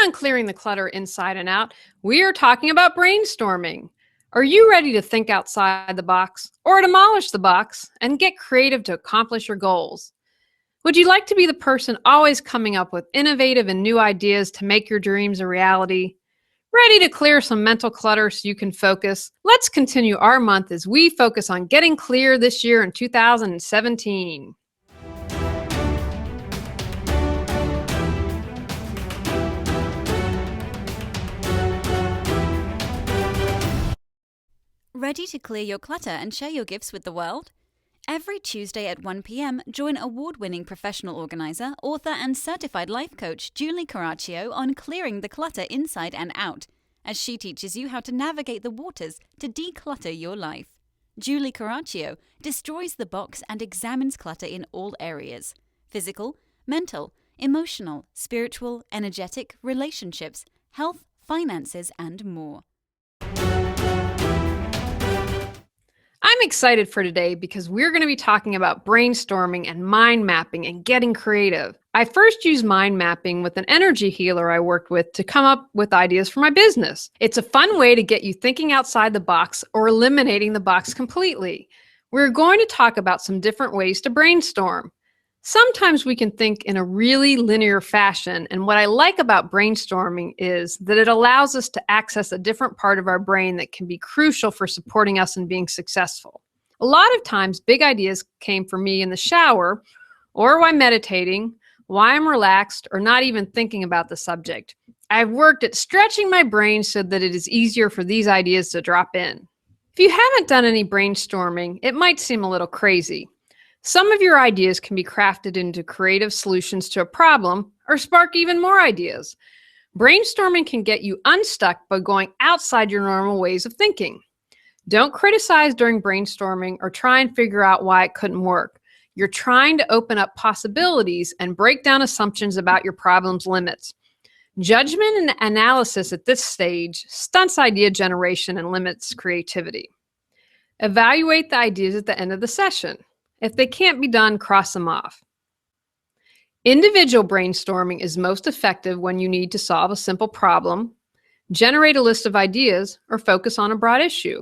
on Clearing the Clutter Inside and Out, we are talking about brainstorming. Are you ready to think outside the box or demolish the box and get creative to accomplish your goals? Would you like to be the person always coming up with innovative and new ideas to make your dreams a reality? Ready to clear some mental clutter so you can focus? Let's continue our month as we focus on getting clear this year in 2017. Ready to clear your clutter and share your gifts with the world? Every Tuesday at 1 p.m., join award-winning professional organizer, author, and certified life coach Julie Coraccio on Clearing the Clutter Inside and Out, as she teaches you how to navigate the waters to declutter your life. Julie Coraccio destroys the box and examines clutter in all areas: physical, mental, emotional, spiritual, energetic, relationships, health, finances, and more. I'm excited for today because we're going to be talking about brainstorming and mind mapping and getting creative. I first used mind mapping with an energy healer I worked with to come up with ideas for my business. It's a fun way to get you thinking outside the box or eliminating the box completely. We're going to talk about some different ways to brainstorm. Sometimes we can think in a really linear fashion, and what I like about brainstorming is that it allows us to access a different part of our brain that can be crucial for supporting us in being successful. A lot of times, big ideas came for me in the shower, or while meditating, while I'm relaxed, or not even thinking about the subject. I've worked at stretching my brain so that it is easier for these ideas to drop in. If you haven't done any brainstorming, it might seem a little crazy. Some of your ideas can be crafted into creative solutions to a problem or spark even more ideas. Brainstorming can get you unstuck by going outside your normal ways of thinking. Don't criticize during brainstorming or try and figure out why it couldn't work. You're trying to open up possibilities and break down assumptions about your problem's limits. Judgment and analysis at this stage stunts idea generation and limits creativity. Evaluate the ideas at the end of the session. If they can't be done, cross them off. Individual brainstorming is most effective when you need to solve a simple problem, generate a list of ideas, or focus on a broad issue.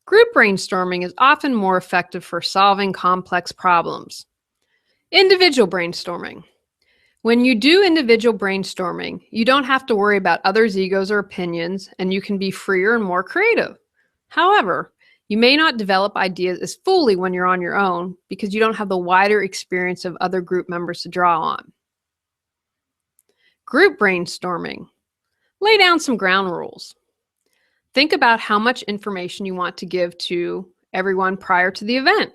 Group brainstorming is often more effective for solving complex problems. Individual brainstorming. When you do individual brainstorming, you don't have to worry about others' egos or opinions, and you can be freer and more creative. However, you may not develop ideas as fully when you're on your own because you don't have the wider experience of other group members to draw on. Group brainstorming. Lay down some ground rules. Think about how much information you want to give to everyone prior to the event.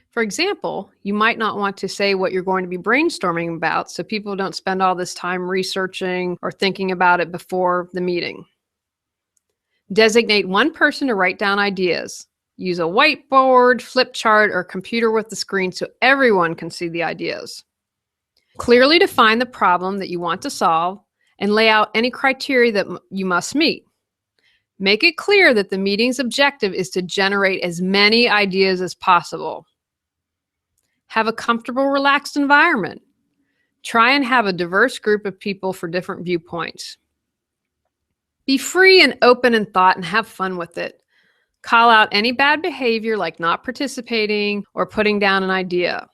For example, you might not want to say what you're going to be brainstorming about so people don't spend all this time researching or thinking about it before the meeting. Designate one person to write down ideas. Use a whiteboard, flip chart, or computer with the screen so everyone can see the ideas. Clearly define the problem that you want to solve and lay out any criteria that you must meet. Make it clear that the meeting's objective is to generate as many ideas as possible. Have a comfortable, relaxed environment. Try and have a diverse group of people for different viewpoints. Be free and open in thought and have fun with it. Call out any bad behavior like not participating or putting down an idea.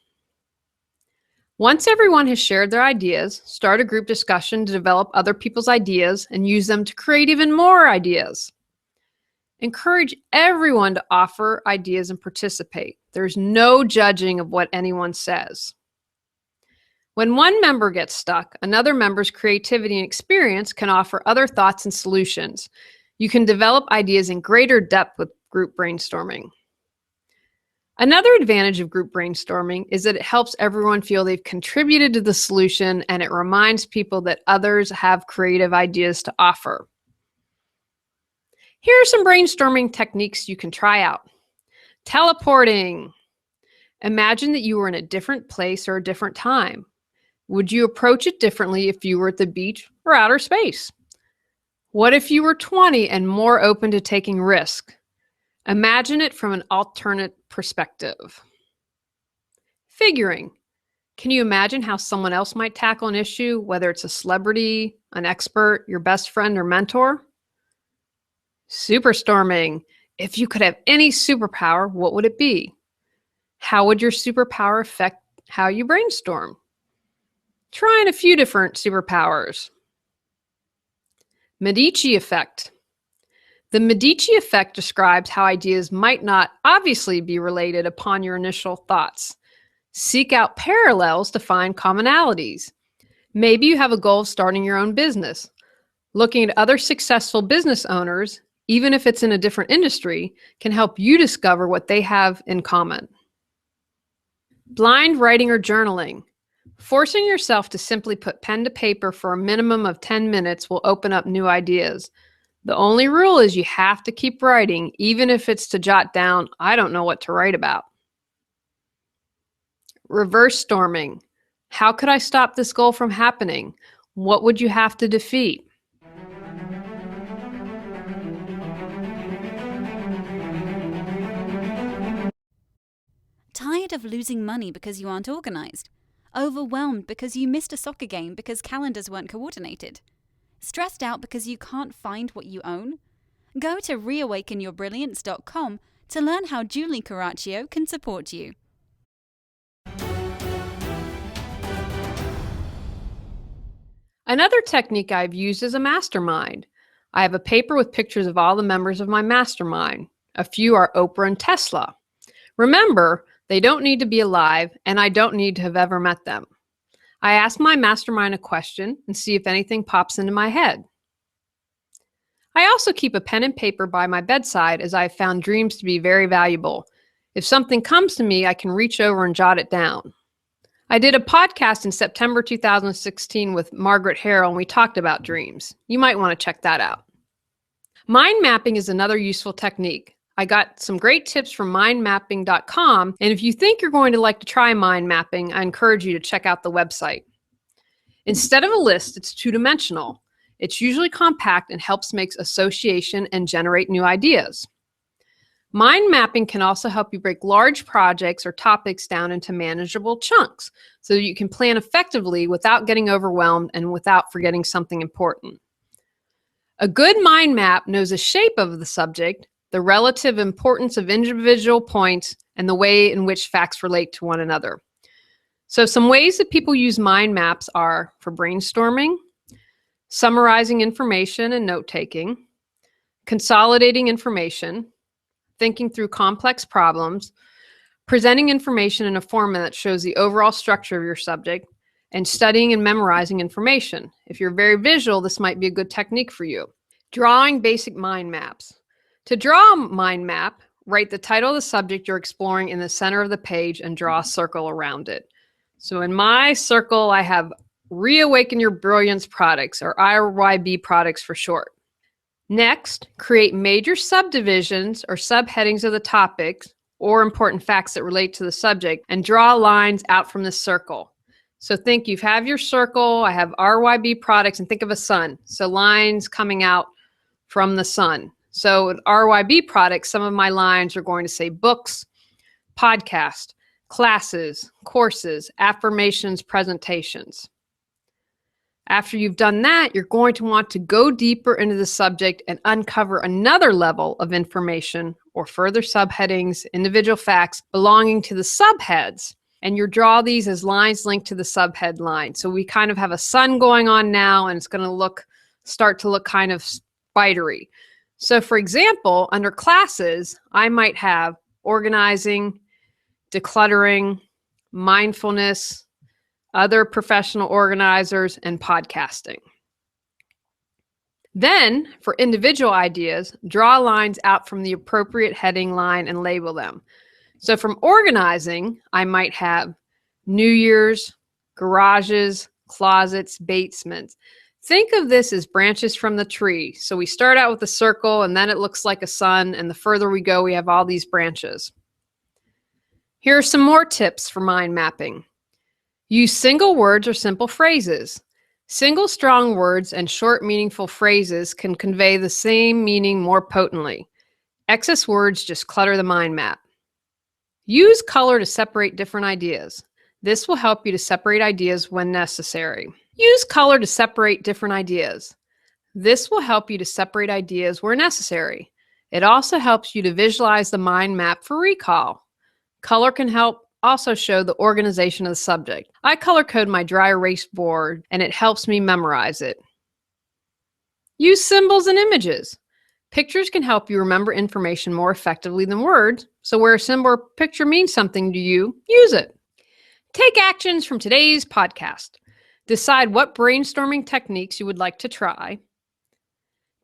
Once everyone has shared their ideas, start a group discussion to develop other people's ideas and use them to create even more ideas. Encourage everyone to offer ideas and participate. There's no judging of what anyone says. When one member gets stuck, another member's creativity and experience can offer other thoughts and solutions. You can develop ideas in greater depth with group brainstorming. Another advantage of group brainstorming is that it helps everyone feel they've contributed to the solution, and it reminds people that others have creative ideas to offer. Here are some brainstorming techniques you can try out. Teleporting. Imagine that you were in a different place or a different time. Would you approach it differently if you were at the beach or outer space? What if you were 20 and more open to taking risk? Imagine it from an alternate perspective. Figuring. Can you imagine how someone else might tackle an issue, whether it's a celebrity, an expert, your best friend, or mentor? Superstorming. If you could have any superpower, what would it be? How would your superpower affect how you brainstorm? Trying a few different superpowers. Medici effect. The Medici effect describes how ideas might not obviously be related upon your initial thoughts. Seek out parallels to find commonalities. Maybe you have a goal of starting your own business. Looking at other successful business owners, even if it's in a different industry, can help you discover what they have in common. Blind writing or journaling. Forcing yourself to simply put pen to paper for a minimum of 10 minutes will open up new ideas. The only rule is you have to keep writing, even if it's to jot down, I don't know what to write about. Reverse storming. How could I stop this goal from happening? What would you have to defeat? Tired of losing money because you aren't organized? Overwhelmed because you missed a soccer game because calendars weren't coordinated? Stressed out because you can't find what you own? Go to reawakenyourbrilliance.com to learn how Julie Coraccio can support you. Another technique I've used is a mastermind. I have a paper with pictures of all the members of my mastermind. A few are Oprah and Tesla. Remember, they don't need to be alive, and I don't need to have ever met them. I ask my mastermind a question and see if anything pops into my head. I also keep a pen and paper by my bedside, as I have found dreams to be very valuable. If something comes to me, I can reach over and jot it down. I did a podcast in September 2016 with Margaret Harrell, and we talked about dreams. You might want to check that out. Mind mapping is another useful technique. I got some great tips from mindmapping.com, and if you think you're going to like to try mind mapping, I encourage you to check out the website. Instead of a list, it's two-dimensional. It's usually compact and helps make association and generate new ideas. Mind mapping can also help you break large projects or topics down into manageable chunks so that you can plan effectively without getting overwhelmed and without forgetting something important. A good mind map knows the shape of the subject, the relative importance of individual points, and the way in which facts relate to one another. So some ways that people use mind maps are for brainstorming, summarizing information and note-taking, consolidating information, thinking through complex problems, presenting information in a format that shows the overall structure of your subject, and studying and memorizing information. If you're very visual, this might be a good technique for you. Drawing basic mind maps. To draw a mind map, write the title of the subject you're exploring in the center of the page and draw a circle around it. So in my circle, I have Reawaken Your Brilliance products, or RYB products for short. Next, create major subdivisions or subheadings of the topics or important facts that relate to the subject and draw lines out from the circle. So think you have your circle, I have RYB products, and think of a sun. So lines coming out from the sun. So with RYB products, some of my lines are going to say books, podcast, classes, courses, affirmations, presentations. After you've done that, you're going to want to go deeper into the subject and uncover another level of information or further subheadings, individual facts belonging to the subheads. And you draw these as lines linked to the subhead line. So we kind of have a sun going on now, and it's going to start to look kind of spidery. So for example, under classes, I might have organizing, decluttering, mindfulness, other professional organizers, and podcasting. Then, for individual ideas, draw lines out from the appropriate heading line and label them. So from organizing, I might have New Year's, garages, closets, basements. Think of this as branches from the tree. So we start out with a circle, and then it looks like a sun, and the further we go, we have all these branches. Here are some more tips for mind mapping. Use single words or simple phrases. Single strong words and short meaningful phrases can convey the same meaning more potently. Excess words just clutter the mind map. Use color to separate different ideas. This will help you to separate ideas when necessary. Use color to separate different ideas. This will help you to separate ideas where necessary. It also helps you to visualize the mind map for recall. Color can help also show the organization of the subject. I color code my dry erase board and it helps me memorize it. Use symbols and images. Pictures can help you remember information more effectively than words, so where a symbol or picture means something to you, use it. Take actions from today's podcast. Decide what brainstorming techniques you would like to try.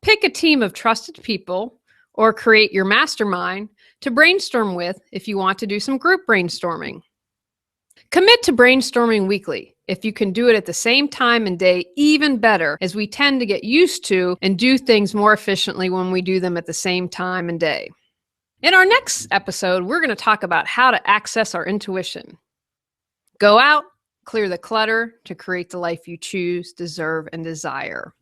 Pick a team of trusted people or create your mastermind to brainstorm with if you want to do some group brainstorming. Commit to brainstorming weekly. If you can do it at the same time and day, even better, as we tend to get used to and do things more efficiently when we do them at the same time and day. In our next episode, we're going to talk about how to access our intuition. Go out, clear the clutter to create the life you choose, deserve, and desire.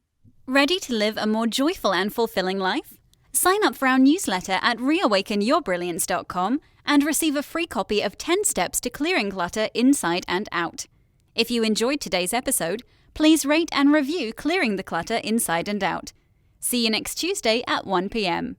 Ready to live a more joyful and fulfilling life? Sign up for our newsletter at reawakenyourbrilliance.com and receive a free copy of 10 Steps to Clearing Clutter Inside and Out. If you enjoyed today's episode, please rate and review Clearing the Clutter Inside and Out. See you next Tuesday at 1 p.m.